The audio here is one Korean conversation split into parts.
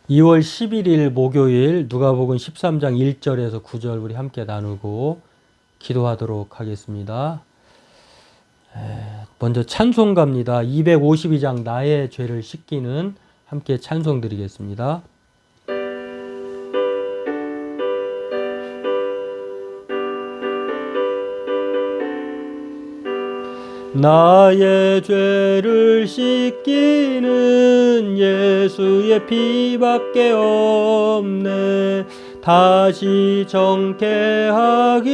2월 11일 목요일 누가복음 13장 1절에서 9절 우리 함께 나누고 기도하도록 하겠습니다. 먼저 찬송가입니다. 252장 나의 죄를 씻기는 함께 찬송 드리겠습니다. 나의 죄를 씻기는 예수의 피밖에 없네. 다시 정케하기도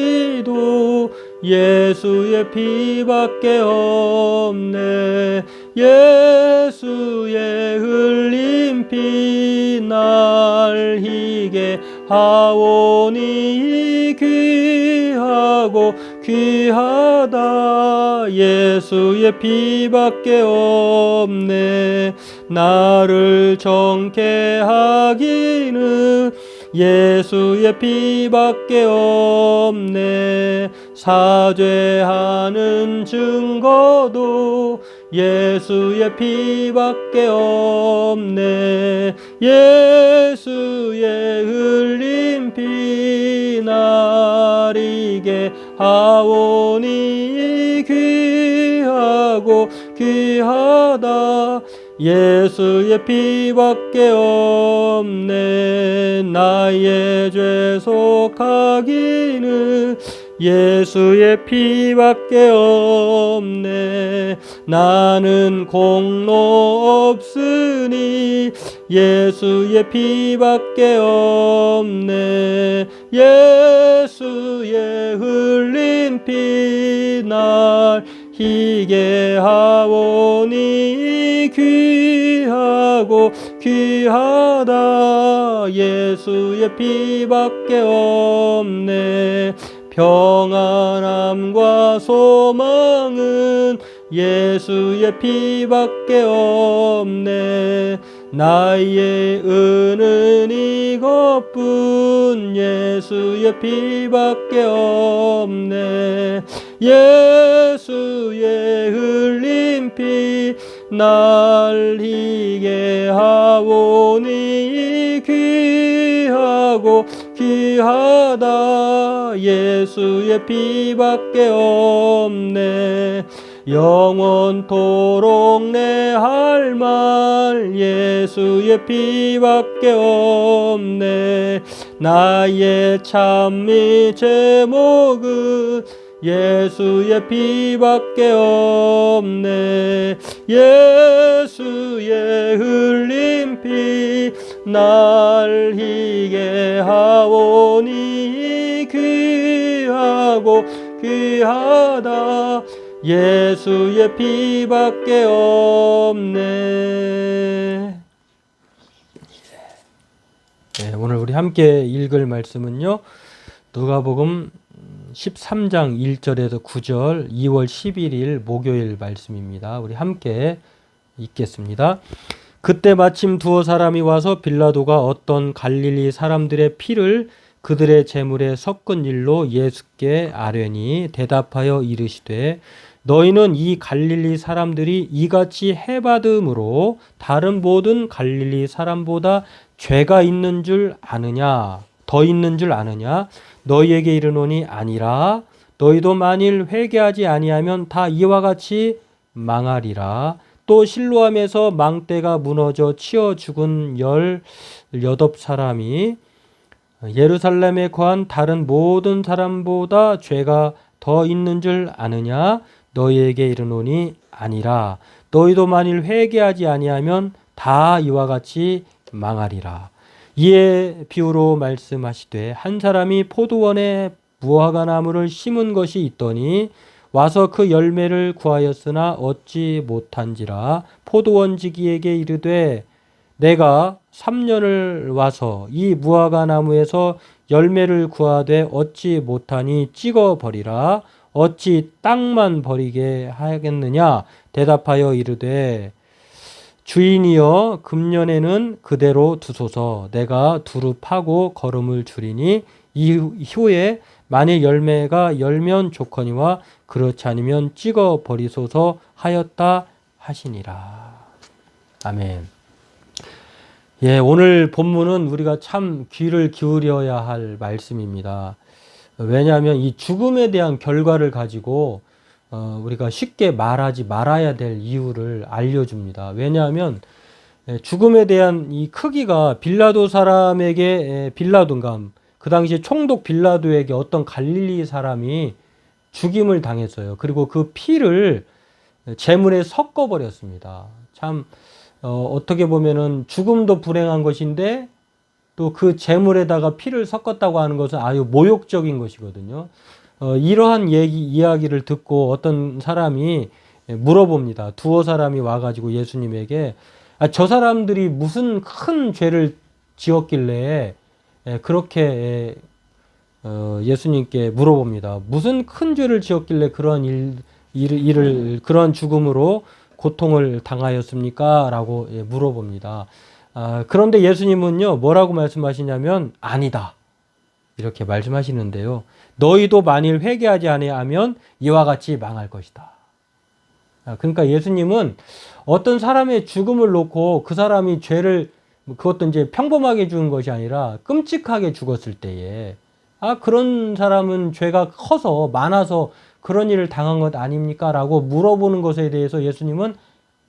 예수의 피밖에 없네. 예수의 흘린 피 날 희게 하오니 귀하고 귀하다. 예수의 피밖에 없네. 나를 정케 하기는 예수의 피밖에 없네. 사죄하는 증거도 예수의 피밖에 없네. 예수의 흘린 피 나리게 하오니 귀하고 귀하다. 예수의 피밖에 없네. 나의 죄 속하기는 예수의 피밖에 없네. 나는 공로 없으니 예수의 피밖에 없네. 예수의 흘린 피 날 희게 하오니 귀하고 귀하다. 예수의 피밖에 없네. 평안함과 소망은 예수의 피밖에 없네. 나의 은은 이것뿐 예수의 피밖에 없네. 예수의 흘린 피 날 희게 하오니 귀하고 귀하다. 예수의 피밖에 없네. 영원토록 내 할 말 예수의 피밖에 없네. 나의 찬미 제목은 예수의 피밖에 없네. 예수의 흘린 피 날 희게 하오니 귀하고 귀하다. 예수의 피밖에 없네. 네, 오늘 우리 함께 읽을 말씀은요, 누가복음 13장 1절에서 9절 2월 11일 목요일 말씀입니다. 우리 함께 읽겠습니다. 그때 마침 두어 사람이 와서 빌라도가 어떤 갈릴리 사람들의 피를 그들의 제물에 섞은 일로 예수께 아뢰니 대답하여 이르시되 너희는 이 갈릴리 사람들이 이같이 해받음으로 다른 모든 갈릴리 사람보다 죄가 있는 줄 아느냐? 더 있는 줄 아느냐? 너희에게 이르노니 아니라. 너희도 만일 회개하지 아니하면 다 이와 같이 망하리라. 또 실로암에서 망대가 무너져 치어 죽은 18사람이 예루살렘에 거한 다른 모든 사람보다 죄가 더 있는 줄 아느냐? 너희에게 이르노니 아니라. 너희도 만일 회개하지 아니하면 다 이와 같이 망하리라. 이에 비유로 말씀하시되 한 사람이 포도원에 무화과 나무를 심은 것이 있더니 와서 그 열매를 구하였으나 얻지 못한지라. 포도원지기에게 이르되 내가 3년을 와서 이 무화과 나무에서 열매를 구하되 얻지 못하니 찍어버리라. 어찌 땅만 버리게 하겠느냐? 대답하여 이르되 주인이여 금년에는 그대로 두소서. 내가 두루 파고 거름을 줄이니 이후에 만일 열매가 열면 좋거니와 그렇지 않으면 찍어버리소서 하였다 하시니라. 아멘. 예, 오늘 본문은 우리가 참 귀를 기울여야 할 말씀입니다. 왜냐하면 이 죽음에 대한 결과를 가지고 우리가 쉽게 말하지 말아야 될 이유를 알려줍니다. 왜냐하면 죽음에 대한 이 크기가 빌라도 사람에게 빌라도인가 그 당시에 총독 빌라도에게 어떤 갈릴리 사람이 죽임을 당했어요. 그리고 그 피를 제물에 섞어 버렸습니다. 참 어떻게 보면은 죽음도 불행한 것인데 또 그 제물에다가 피를 섞었다고 하는 것은 아주 모욕적인 것이거든요. 이러한 이야기를 듣고 어떤 사람이 물어봅니다. 두어 사람이 와가지고 예수님에게 저 사람들이 무슨 큰 죄를 지었길래 그렇게 예수님께 물어봅니다. 무슨 큰 죄를 지었길래 그런 일을 그런 죽음으로 고통을 당하였습니까? 라고 물어봅니다. 그런데 예수님은요, 뭐라고 말씀하시냐면, 아니다. 이렇게 말씀하시는데요. 너희도 만일 회개하지 아니하면 이와 같이 망할 것이다. 그러니까 예수님은 어떤 사람의 죽음을 놓고 그 사람이 죄를, 그것도 이제 평범하게 죽은 것이 아니라 끔찍하게 죽었을 때에, 그런 사람은 죄가 커서, 많아서 그런 일을 당한 것 아닙니까? 라고 물어보는 것에 대해서 예수님은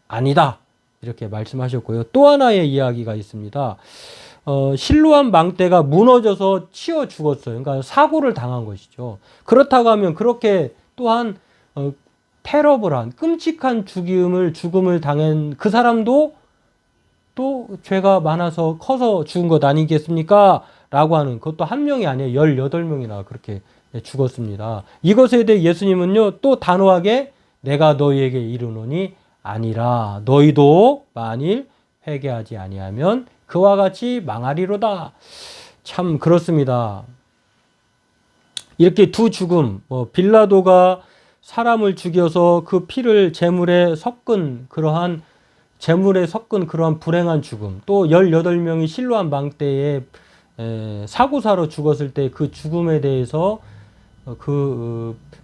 아니다. 이렇게 말씀하셨고요. 또 하나의 이야기가 있습니다. 실로암 망대가 무너져서 치여 죽었어요. 그러니까 사고를 당한 것이죠. 그렇다고 하면 그렇게 또한 테러블한 끔찍한 죽음을 당한 그 사람도 또 죄가 많아서 커서 죽은 것 아니겠습니까? 라고 하는 그것도 한 명이 아니에요. 18명이나 그렇게 죽었습니다. 이것에 대해 예수님은요, 또 단호하게 내가 너희에게 이르노니 아니라 너희도 만일 회개하지 아니하면 그와 같이 망하리로다. 참 그렇습니다. 이렇게 두 죽음, 빌라도가 사람을 죽여서 그 피를 제물에 섞은 그러한 불행한 죽음, 또 18명이 실로암 망대에 사고사로 죽었을 때 그 죽음에 대해서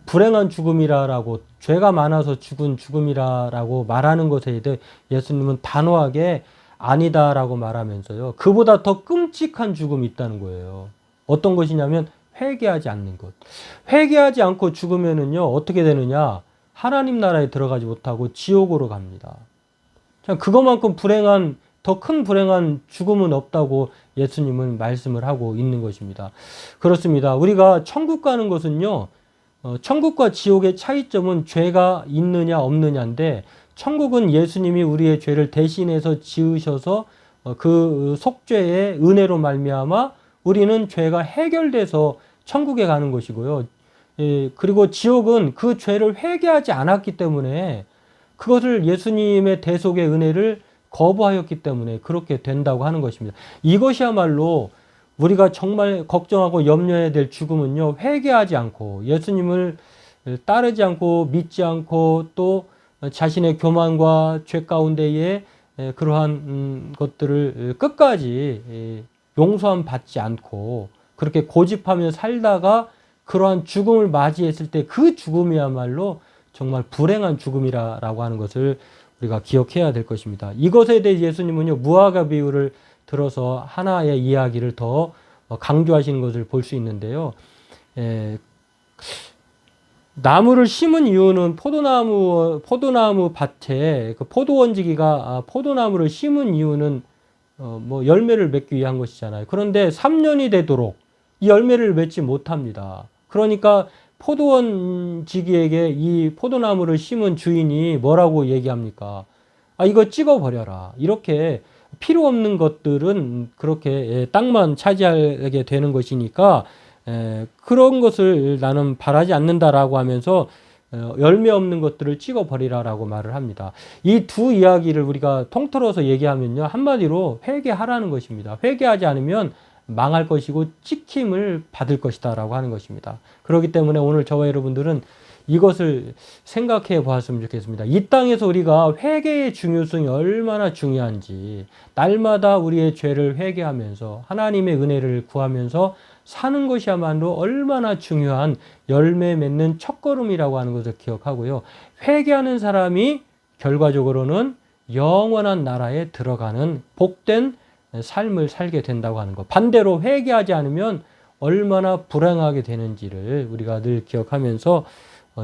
불행한 죽음이라라고 죄가 많아서 죽은 죽음이라라고 말하는 것에 대해 예수님은 단호하게 아니다라고 말하면서요. 그보다 더 끔찍한 죽음이 있다는 거예요. 어떤 것이냐면 회개하지 않는 것. 회개하지 않고 죽으면은요, 어떻게 되느냐? 하나님 나라에 들어가지 못하고 지옥으로 갑니다. 그것만큼 더 큰 불행한 죽음은 없다고 예수님은 말씀을 하고 있는 것입니다. 그렇습니다. 우리가 천국 가는 것은요, 천국과 지옥의 차이점은 죄가 있느냐 없느냐인데, 천국은 예수님이 우리의 죄를 대신해서 지으셔서 그 속죄의 은혜로 말미암아 우리는 죄가 해결돼서 천국에 가는 것이고요. 그리고 지옥은 그 죄를 회개하지 않았기 때문에 그것을 예수님의 대속의 은혜를 거부하였기 때문에 그렇게 된다고 하는 것입니다. 이것이야말로 우리가 정말 걱정하고 염려해야 될 죽음은요, 회개하지 않고 예수님을 따르지 않고 믿지 않고 또 자신의 교만과 죄 가운데에 그러한 것들을 끝까지 용서함 받지 않고 그렇게 고집하며 살다가 그러한 죽음을 맞이했을 때 그 죽음이야말로 정말 불행한 죽음이라고 하는 것을 우리가 기억해야 될 것입니다. 이것에 대해 예수님은요, 무화과 비유를 들어서 하나의 이야기를 더 강조하시는 것을 볼 수 있는데요. 나무를 심은 이유는 포도나무 밭에 그 포도원지기가 포도나무를 심은 이유는 열매를 맺기 위한 것이잖아요. 그런데 3년이 되도록 이 열매를 맺지 못합니다. 그러니까 포도원지기에게 이 포도나무를 심은 주인이 뭐라고 얘기합니까? 이거 찍어버려라. 이렇게 필요 없는 것들은 그렇게 땅만 차지하게 되는 것이니까 그런 것을 나는 바라지 않는다라고 하면서 열매 없는 것들을 찍어버리라라고 말을 합니다. 이 두 이야기를 우리가 통틀어서 얘기하면요, 한마디로 회개하라는 것입니다. 회개하지 않으면 망할 것이고 찍힘을 받을 것이다 라고 하는 것입니다. 그렇기 때문에 오늘 저와 여러분들은 이것을 생각해 보았으면 좋겠습니다. 이 땅에서 우리가 회개의 중요성이 얼마나 중요한지, 날마다 우리의 죄를 회개하면서 하나님의 은혜를 구하면서 사는 것이야말로 얼마나 중요한 열매 맺는 첫걸음이라고 하는 것을 기억하고요. 회개하는 사람이 결과적으로는 영원한 나라에 들어가는 복된 삶을 살게 된다고 하는 것. 반대로 회개하지 않으면 얼마나 불행하게 되는지를 우리가 늘 기억하면서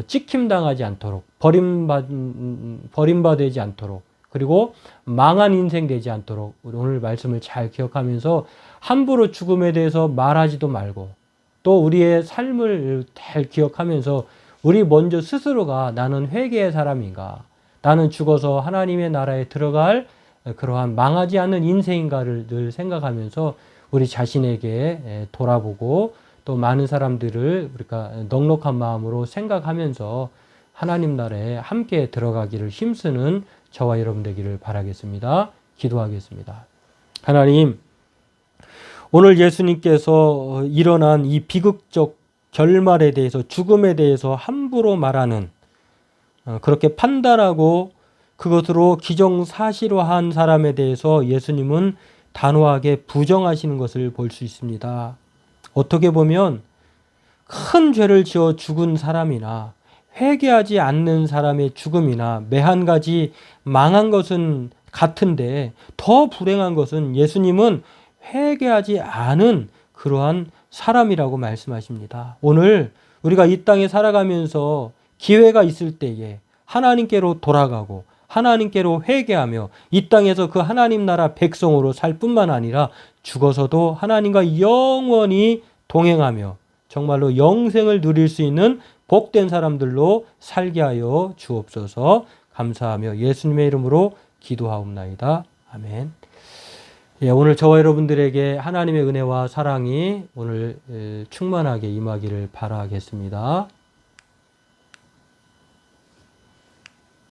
찍힘당하지 않도록, 버림받지 않도록, 그리고 망한 인생 되지 않도록 우리 오늘 말씀을 잘 기억하면서 함부로 죽음에 대해서 말하지도 말고, 또 우리의 삶을 잘 기억하면서 우리 먼저 스스로가 나는 회개의 사람인가, 나는 죽어서 하나님의 나라에 들어갈 그러한 망하지 않는 인생인가를 늘 생각하면서 우리 자신에게 돌아보고 또 많은 사람들을 우리가 넉넉한 마음으로 생각하면서 하나님 나라에 함께 들어가기를 힘쓰는 저와 여러분 되기를 바라겠습니다. 기도하겠습니다. 하나님, 오늘 예수님께서 일어난 이 비극적 결말에 대해서, 죽음에 대해서 함부로 말하는, 그렇게 판단하고 그것으로 기정사실화한 사람에 대해서 예수님은 단호하게 부정하시는 것을 볼 수 있습니다. 어떻게 보면 큰 죄를 지어 죽은 사람이나 회개하지 않는 사람의 죽음이나 매한 가지 망한 것은 같은데, 더 불행한 것은 예수님은 회개하지 않은 그러한 사람이라고 말씀하십니다. 오늘 우리가 이 땅에 살아가면서 기회가 있을 때에 하나님께로 돌아가고 하나님께로 회개하며 이 땅에서 그 하나님 나라 백성으로 살 뿐만 아니라 죽어서도 하나님과 영원히 동행하며 정말로 영생을 누릴 수 있는 복된 사람들로 살게 하여 주옵소서. 감사하며 예수님의 이름으로 기도하옵나이다. 아멘. 예, 오늘 저와 여러분들에게 하나님의 은혜와 사랑이 오늘 충만하게 임하기를 바라겠습니다.